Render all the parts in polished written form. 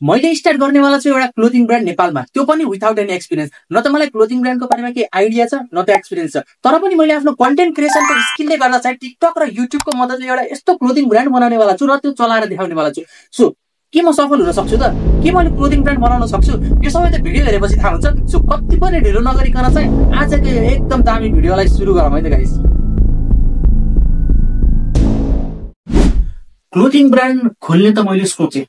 मैले स्टार्ट गर्नेवाला छु एउटा क्लोथिङ ब्रान्ड नेपालमा, त्यो पनि विदाउट एनी एक्सपिरियन्स। न त मलाई क्लोथिङ ब्रान्डको बारेमा केही आइडिया छ, न त एक्सपिरियन्स छ। तर पनि मैले आफ्नो कन्टेन्ट क्रिएसनको स्किलले गर्दा चाहिँ टिकटक र युट्युबको मद्दतले एउटा यस्तो क्लोथिङ ब्रान्ड बनाउनेवाला छु र त्यो चलाएर देखाउनेवाला छु। सो के म सफल हुन सक्छु त? के मैले क्लोथिङ ब्रान्ड बनाउन सक्छु? यो सबै त भिडियो हेरेपछि थाहा हुन्छ। सो कति पनि ढिलो नगरिकन चाहिँ आजको एकदम दामी भिडियोलाई सुरु गरौँ है त गाइस। क्लोथिङ ब्रान्ड खोल्ने त मैले सोचेँ,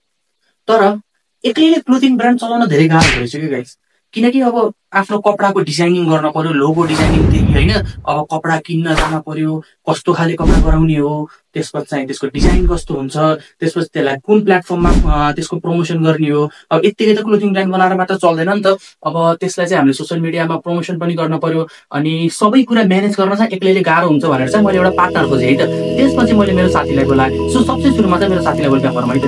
तर एक्लैले क्लोथिङ ब्रान्ड चलाउन धेरै गाह्रो भइसक्यो गाइस। किनकि अब आफ्नो कपडाको डिजाइनिङ गर्न पर्यो, लोगो डिजाइनिङदेखि होइन, अब कपडा किन्न जान पर्यो, कस्तो खाले कपडा गराउने हो, त्यसपछि चाहिँ त्यसको डिजाइन कस्तो हुन्छ, त्यसपछि त्यसलाई कुन प्लेटफर्ममा त्यसको प्रमोसन गर्ने हो। अब यत्तिकै त क्लोथिङ ब्रान्ड बनाएर मात्र चल्दैन नि त। अब त्यसलाई चाहिँ हामीले सोसियल मिडियामा प्रमोसन पनि गर्न पर्यो, अनि सबै कुरा म्यानेज गर्न चाहिँ एक्लैले गाह्रो हुन्छ भनेर चाहिँ मैले एउटा पार्टनर खोजेँ है त। त्यसपछि मैले मेरो साथीलाई बोलाएँ। सो सबसे सुरुमा चाहिँ मेरो साथीलाई बोलाउँ है त।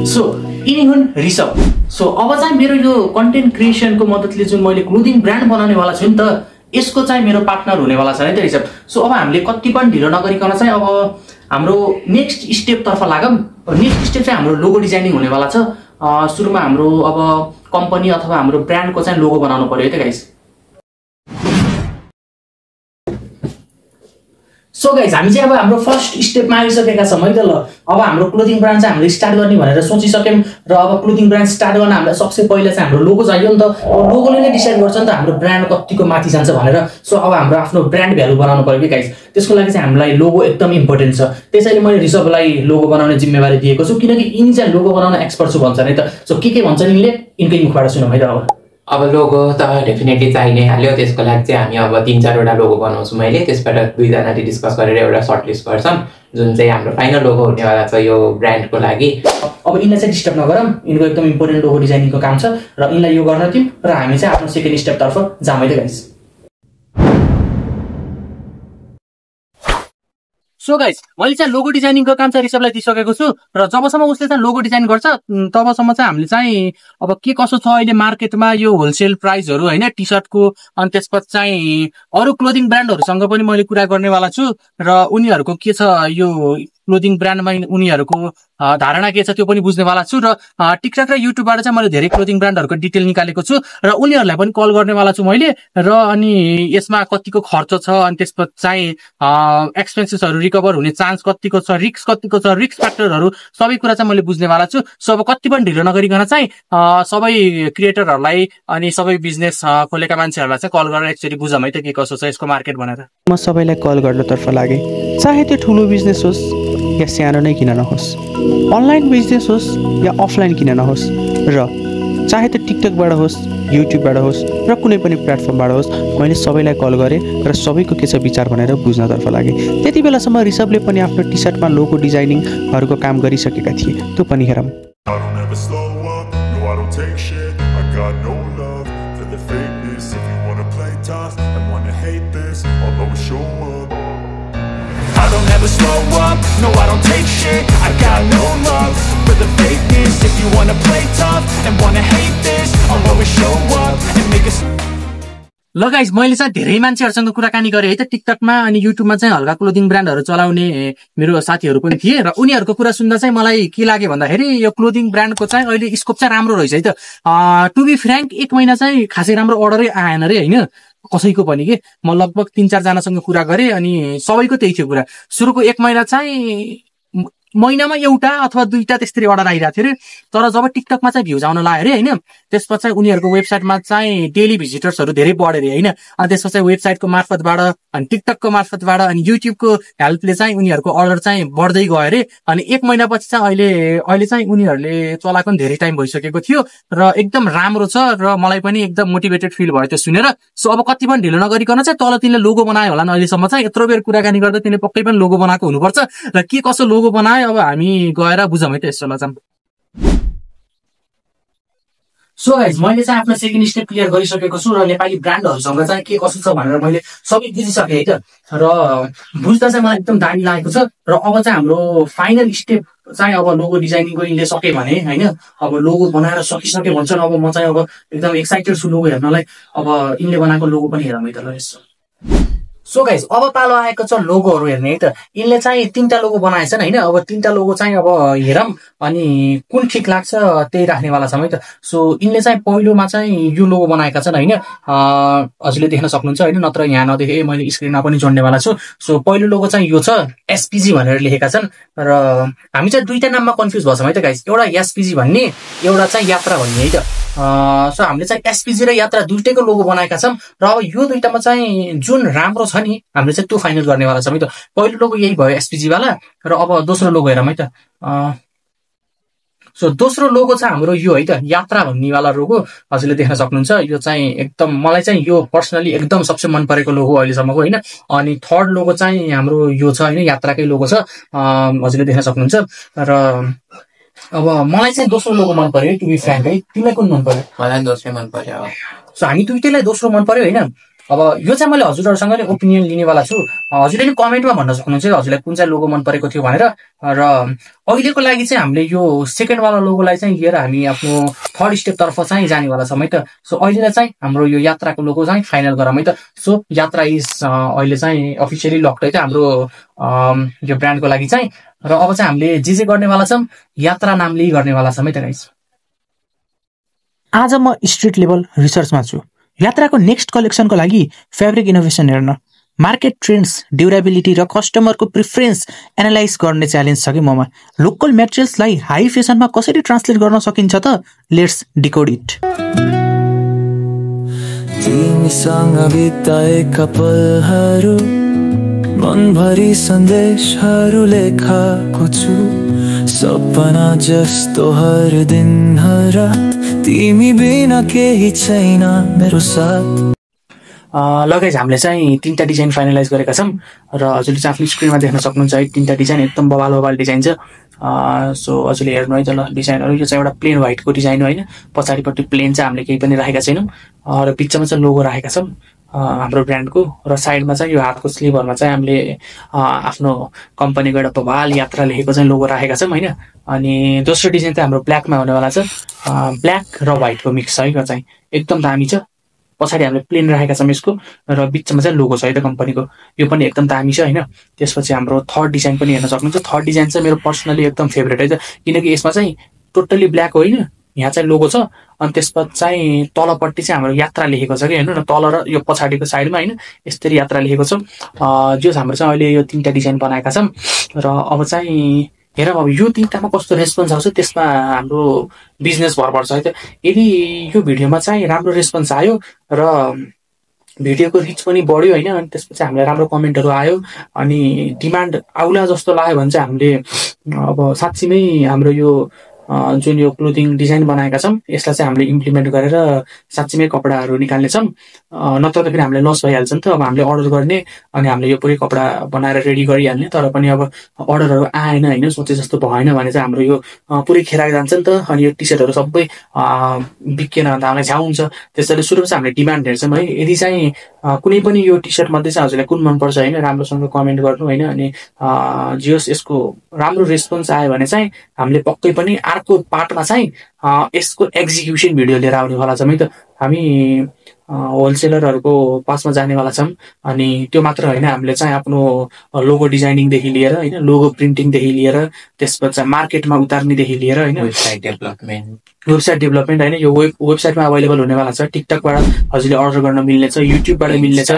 सो यिनी हुन् ऋषभ। सो अब चाहिँ मेरो यो कन्टेन्ट क्रिएसनको मद्दतले जुन मैले क्लोथिङ ब्रान्ड बनाउनेवाला छु नि त, यसको चाहिँ मेरो पार्टनर हुनेवाला छ है त ऋषभ। सो अब हामीले कति पनि ढिलो नगरिकन चाहिँ अब हाम्रो नेक्स्ट स्टेपतर्फ लागौँ। नेक्स्ट स्टेप चाहिँ हाम्रो लोगो डिजाइनिङ हुनेवाला छ। सुरुमा हाम्रो अब कम्पनी अथवा हाम्रो ब्रान्डको चाहिँ लोगो बनाउनु पर्यो है त गाइस। सो गाइस हामी चाहिँ अब हाम्रो फर्स्ट स्टेपमा आइसकेका छौँ है त। ल अब हाम्रो क्लोथिङ ब्रान्ड चाहिँ हामीले स्टार्ट गर्ने भनेर सोचिसक्यौँ र अब क्लोथिङ ब्रान्ड स्टार्ट गर्न हामीलाई सबसे पहिला चाहिँ हाम्रो लोगो चाहियो नि त। अब लोगोले नै डिसाइड गर्छ नि त हाम्रो ब्रान्ड कतिको माथि जान्छ भनेर। सो अब हाम्रो आफ्नो ब्रान्ड भ्यालु बनाउनु पर्यो कि गाइस। त्यसको लागि चाहिँ हामीलाई लोगो एकदम इम्पोर्टेन्ट छ। त्यसैले मैले ऋषभलाई लोगो बनाउने जिम्मेवारी दिएको छु, किनकि यिनी चाहिँ लोगो बनाउन एक्सपर्ट छु भन्छन् है त। सो के भन्छन् यिनले, यिनकै मुखबाट सुनौँ है त। अब लोगो त डेफिनेटली चाहिने हाल्यो। त्यसको लागि चाहिँ हामी अब 3-4वटा लोगो बनाउँछु मैले। त्यसबाट 2जनाले डिस्कस गरेर एउटा सर्ट लिस्ट गर्छौँ जुन चाहिँ हाम्रो फाइनल लोगो हुनेवाला छ यो ब्रान्डको लागि। अब यिनलाई चाहिँ डिस्टर्ब नगरौँ, यिनको एकदम इम्पोर्टेन्ट लोगो डिजाइनिङको काम छ र यिनलाई यो गर्न दिउँ र हामी चाहिँ आफ्नो सेकेन्ड स्टेपतर्फ जाउँ है त गाइस। सो गाइस मैले चाहिँ लोगो डिजाइनिङको काम चाहिँ ऋषभलाई दिइसकेको छु र जबसम्म उसले चाहिँ लोगो डिजाइन गर्छ तबसम्म चाहिँ हामीले चाहिँ अब के कसो छ अहिले मार्केटमा यो होलसेल प्राइसहरू होइन टी सर्टको, अनि त्यसपछि चाहिँ अरू क्लोथिङ ब्रान्डहरूसँग पनि मैले कुरा गर्नेवाला छु र उनीहरूको के छ यो क्लोथिङ ब्रान्डमा उनीहरूको धारणा के छ त्यो पनि बुझ्नेवाला छु र टिकटक र युट्युबबाट चाहिँ मैले धेरै क्लोथिङ ब्रान्डहरूको डिटेल निकालेको छु र उनीहरूलाई पनि कल गर्नेवाला छु मैले। र अनि यसमा कतिको खर्च छ, अनि त्यसपछि चाहिँ एक्सपेन्सेसहरू रिकभर हुने चान्स कतिको छ, रिस्क कतिको छ, रिस्क फ्याक्टरहरू सबै कुरा चाहिँ मैले बुझ्नेवाला छु। सो अब कति पनि ढिलो नगरिकन चाहिँ सबै क्रिएटरहरूलाई अनि सबै बिजनेस खोलेका मान्छेहरूलाई चाहिँ कल गरेर एक्चुअली बुझौँ है त के कसो छ यसको मार्केट भनेर। म सबैलाई कल गर्नतर्फ लागेँ, चाहे त्यो ठुलो बिजनेस होस् या सानो नै किन नहोस्, अनलाइन बिजनेस होस् या अफलाइन किन नहोस्, र चाहे त्यो टिकटकबाट होस्, युट्युबबाट होस् र कुनै पनि प्लेटफर्मबाट होस्, मैले सबैलाई कल गरेँ र सबैको के छ विचार भनेर बुझ्नतर्फ लागेँ। त्यति बेलासम्म ऋषभले पनि आफ्नो टी सर्टमा लोगो डिजाइनिङहरूको काम गरिसकेका थिए, त्यो पनि हेरौँ। I don't ever slow up, no I don't take shit. I got no love for the fakeness. If you wanna play tough and wanna hate this, I'll always show up and make a ल guys मैले चाहिँ धेरै मान्छेहरूसँग कुराकानी गरेँ है त टिकटकमा अनि युट्युबमा चाहिँ हल्का क्लोथिङ ब्रान्डहरू चलाउने मेरो साथीहरू पनि थिए र उनीहरूको कुरा सुन्दा चाहिँ मलाई के लाग्यो भन्दाखेरि यो क्लोथिङ ब्रान्डको चाहिँ अहिले स्कोप चाहिँ राम्रो रहेछ है त। टु बी फ्र्याङ्क 1 महिना चाहिँ खासै राम्रो अर्डरै आएन रे होइन कसैको पनि के। म लगभग 3-4जनासँग कुरा गरेँ अनि सबैको त्यही थियो कुरा। सुरुको 1 महिना चाहिँ महिनामा एउटा अथवा 2टा त्यस्तरी अर्डर आइरहेको थियो अरे। तर जब टिकटकमा चाहिँ भ्युज आउन लाग्यो अरे होइन, त्यसपछि चाहिँ उनीहरूको वेबसाइटमा चाहिँ डेली भिजिटर्सहरू धेरै बढ्यो अरे होइन। अनि त्यसपछि चाहिँ वेबसाइटको मार्फतबाट अनि टिकटकको मार्फतबाट अनि युट्युबको हेल्पले चाहिँ उनीहरूको अर्डर चाहिँ बढ्दै गयो अरे। अनि 1 महिनापछि चाहिँ अहिले चाहिँ उनीहरूले चलाएको पनि धेरै टाइम भइसकेको थियो र एकदम राम्रो छ र मलाई पनि एकदम मोटिभेटेड फिल भयो त्यो सुनेर। सो अब कति पनि ढिलो नगरिकन चाहिँ तल तिनले लोगो बनायो होला नि अहिलेसम्म चाहिँ यत्रो बेर कुराकानी गर्दा तिनले पक्कै पनि लोगो बनाएको हुनुपर्छ र के कसो लोगो बनायो अब हामी गएर बुझौँ है त यसोलाई चाहिँ। सो गाइज मैले चाहिँ आफ्नो सेकेन्ड स्टेप क्लियर गरिसकेको छु र नेपाली ब्रान्डहरूसँग चाहिँ के कसो छ भनेर मैले सबै बुझिसकेँ है त। र बुझ्दा चाहिँ मलाई एकदम दामी लागेको छ र अब चाहिँ हाम्रो फाइनल स्टेप चाहिँ अब लोगो डिजाइनिङको यिनले सके भने होइन, अब लोगो बनाएर सकिसके भन्छन्। अब म चाहिँ अब एकदम एक्साइटेड छु लोगो हेर्नलाई। अब यिनले बनाएको लोगो पनि हेरौँ है त ल यसो। सो गाइज अब पालो आएको छ लोगोहरू हेर्ने है त। यिनले चाहिँ 3टा लोगो बनाएछन् होइन। अब 3टा लोगो चाहिँ अब हेरौँ अनि कुन ठिक लाग्छ त्यही राख्नेवाला छौँ है त। सो यिनले चाहिँ पहिलोमा चाहिँ यो लोगो बनाएका छन् होइन। हजुरले देख्न सक्नुहुन्छ होइन, नत्र यहाँ नदेखे मैले स्क्रिनमा पनि जोड्नेवाला छु। सो पहिलो लोगो चाहिँ यो छ, एसपिजी भनेर लेखेका छन् र हामी चाहिँ दुईटा नाममा कन्फ्युज भन्छौँ है त गाइज। एउटा एसपिजी भन्ने, एउटा चाहिँ यात्रा भन्ने है त। सो हामीले चाहिँ एसपिजी र यात्रा दुईटैको लोगो बनाएका छौँ र अब यो दुईटामा चाहिँ जुन राम्रो छ नि हामीले चाहिँ त्यो फाइनल गर्नेवाला छौँ है त। पहिलो लोगो यही भयो एसपिजी वाला र अब दोस्रो लोगो हेरौँ है त। सो दोस्रो लोगो चाहिँ हाम्रो यो है त, यात्रा भन्नेवाला लोगो हजुरले देख्न सक्नुहुन्छ। यो चाहिँ एकदम मलाई चाहिँ यो पर्सनली एकदम सबसे मन परेको लोगो अहिलेसम्मको होइन। अनि थर्ड लोगो चाहिँ हाम्रो यो छ होइन, यात्राकै लोगो छ हजुरले देख्न सक्नुहुन्छ। र अब मलाई चाहिँ दोस्रो लोगो मन पर्यो टु बी फ्र्याङ्क है। तिमीलाई कुन मन पर्यो? मलाई दोस्रो मन पर्यो। सो हामी दुईटैलाई दोस्रो मन पर्यो होइन। अब यो चाहिँ मैले हजुरहरूसँग नै ओपिनियन लिनेवाला छु। हजुरले नि कमेन्टमा भन्न सक्नुहुन्छ हजुरलाई कुन चाहिँ लोगो मन परेको थियो भनेर। र अहिलेको लागि चाहिँ हामीले यो सेकेन्डवाला लोगोलाई चाहिँ लिएर हामी आफ्नो थर्ड स्टेपतर्फ चाहिँ जानेवाला छौँ है त। सो अहिले चाहिँ हाम्रो यो यात्राको लोगो चाहिँ फाइनल गरौँ है त। सो यात्रा इज अहिले चाहिँ अफिसियली लक्ड है त हाम्रो यो ब्रान्डको लागि चाहिँ। र अब चाहिँ हामीले जे गर्नेवाला छौँ यात्रा नामले गर्नेवाला छौँ है त गाइस। आज म स्ट्रिट लेभल रिसर्चमा छु। यात्राको नेक्स्ट कलेक्सनको लागि फेब्रिक इनोभेसन हेर्न, मार्केट ट्रेन्ड्स, ड्युरेबिलिटी र कस्टमरको प्रिफरेन्स एनालाइज गर्ने च्यालेन्ज छ कि ममा। लोकल मेटेरियल्सलाई हाई फेसनमा कसरी ट्रान्सलेट गर्न सकिन्छ त? Let's decode it. तिमीसँग बिताएका पलहरू मनभरि सन्देशहरू लेखाएको छु, सपना जस्तो हर दिन हर रात तिमी बिना केही छैन मेरो साथ। लगाइज हामीले चाहिँ 3टा डिजाइन फाइनलाइज गरेका छौँ र हजुरले चाहिँ आफ्नो स्क्रिनमा देख्न सक्नुहुन्छ है। 3टा डिजाइन एकदम बवाल डिजाइन छ। सो हजुरले हेर्नु है त ल डिजाइनहरू। यो चाहिँ एउटा प्लेन व्हाइटको डिजाइन हो होइन। पछाडिपट्टि प्लेन चाहिँ हामीले केही पनि राखेका छैनौँ र बिचमा चाहिँ लोगो राखेका छौँ हाम्रो ब्रान्डको। र साइडमा चाहिँ यो हातको स्लिभरमा चाहिँ हामीले आफ्नो कम्पनीको एउटा बवाल यात्रा लेखेको चाहिँ लोगो राखेका छौँ होइन। अनि दोस्रो डिजाइन चाहिँ हाम्रो ब्ल्याकमा हुनेवाला छ। ब्ल्याक र व्हाइटको मिक्स है। यो चाहिँ एकदम दामी छ। पछाडि हामीले प्लेन राखेका छौँ यसको र बिचमा चाहिँ लोगो छ है त कम्पनीको। यो पनि एकदम दामी छ होइन। त्यसपछि हाम्रो थर्ड डिजाइन पनि हेर्न सक्नुहुन्छ। थर्ड डिजाइन चाहिँ मेरो पर्सनली एकदम फेभरेट है त, किनकि यसमा चाहिँ टोटल्ली ब्ल्याक होइन, यहाँ चाहिँ लोगो छ अनि त्यसपछि चाहिँ तलपट्टि चाहिँ हाम्रो यात्रा लेखेको छ कि होइन। र तल र यो पछाडिको साइडमा होइन यसरी यात्रा लेखेको छ। जो हाम्रो चाहिँ अहिले यो 3टा डिजाइन बनाएका छौँ। र अब चाहिँ हेरौँ अब यो 3टामा कस्तो रेस्पोन्स आउँछ, त्यसमा हाम्रो बिजनेस भर पर्छ है त। यदि यो भिडियोमा चाहिँ राम्रो रेस्पोन्स आयो र भिडियोको रिच पनि बढ्यो होइन, अनि त्यसपछि हामीलाई राम्रो कमेन्टहरू आयो अनि डिमान्ड आउला जस्तो लाग्यो भने चाहिँ हामीले अब साँच्ची नै हाम्रो यो जुन यो क्लोथिङ डिजाइन बनाएका छौँ यसलाई चाहिँ हामीले इम्प्लिमेन्ट गरेर साँच्चीमै कपडाहरू निकाल्ने छौँ। नत्र त फेरि हामीलाई लस भइहाल्छ नि त। अब हामीले अर्डर गर्ने अनि हामीले यो पुरै कपडा बनाएर रेडी गरिहाल्ने, तर पनि अब अर्डरहरू आएन होइन, सोचे जस्तो भएन भने चाहिँ हाम्रो यो पुरै खेरा जान्छ नि त। अनि यो टी सर्टहरू सबै बिकेन भने त हामीलाई झ्याउ हुन्छ। त्यसैले सुरुमा चाहिँ हामीले डिमान्ड हेर्छौँ है। यदि चाहिँ कुनै पनि यो टी सर्ट मध्ये चाहिँ हजुरलाई कुन मनपर्छ होइन राम्रोसँग कमेन्ट गर्नु होइन। अनि जियोस् यसको राम्रो रेस्पोन्स आयो भने चाहिँ हामीले पक्कै पनि अर्को पार्टमा चाहिँ यसको एक्जिक्युसन भिडियो लिएर आउनेवाला छौँ है त। हामी होलसेलरहरूको पासमा जानेवाला छौँ। अनि त्यो मात्र होइन, हामीले चाहिँ आफ्नो लोगो डिजाइनिङदेखि लिएर होइन, लोगो प्रिन्टिङदेखि लिएर त्यसपछि मार्केटमा उतार्नेदेखि लिएर होइन, वेबसाइट डेभलपमेन्ट होइन। यो वेबसाइटमा अभाइलेबल हुनेवाला छ। टिकटकबाट हजुरले अर्डर गर्न मिल्ने छ, युट्युबबाट मिल्ने छ,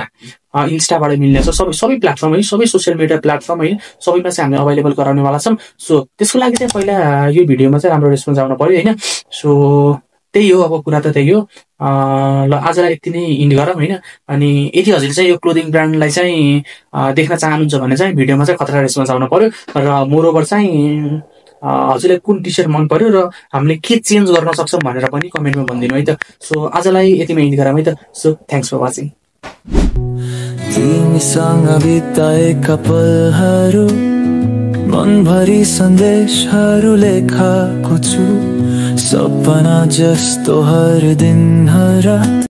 इन्स्टाबाट मिल्ने छ, सबै प्लेटफर्म है, सबै सोसियल मिडिया प्लेटफर्म होइन, सबैमा चाहिँ हामीले अभाइलेबल गराउनेवाला छौँ। सो त्यसको लागि चाहिँ पहिला यो भिडियोमा चाहिँ राम्रो रेस्पोन्स आउनु पर्यो होइन। सो त्यही हो, अब कुरा त त्यही हो। ल आजलाई यति नै इन्ड गरौँ होइन। अनि यदि हजुरले चाहिँ यो क्लोदिङ ब्रान्डलाई चाहिँ देख्न चाहनुहुन्छ भने चाहिँ भिडियोमा चाहिँ खतरा रेस्पोन्स आउनु पर्यो। र मोरओभर चाहिँ हजुरलाई कुन टी सर्ट मन पर्यो र हामीले के चेन्ज गर्न सक्छौँ भनेर पनि कमेन्टमा भनिदिनु है त। सो आजलाई यतिमै इन्ड गरौँ है त। So thanks for watching. तिमीसँग बिताएका पलहरू मनभरि सन्देशहरू लेखाएको छु, सपना जस्तो हर दिन हर रात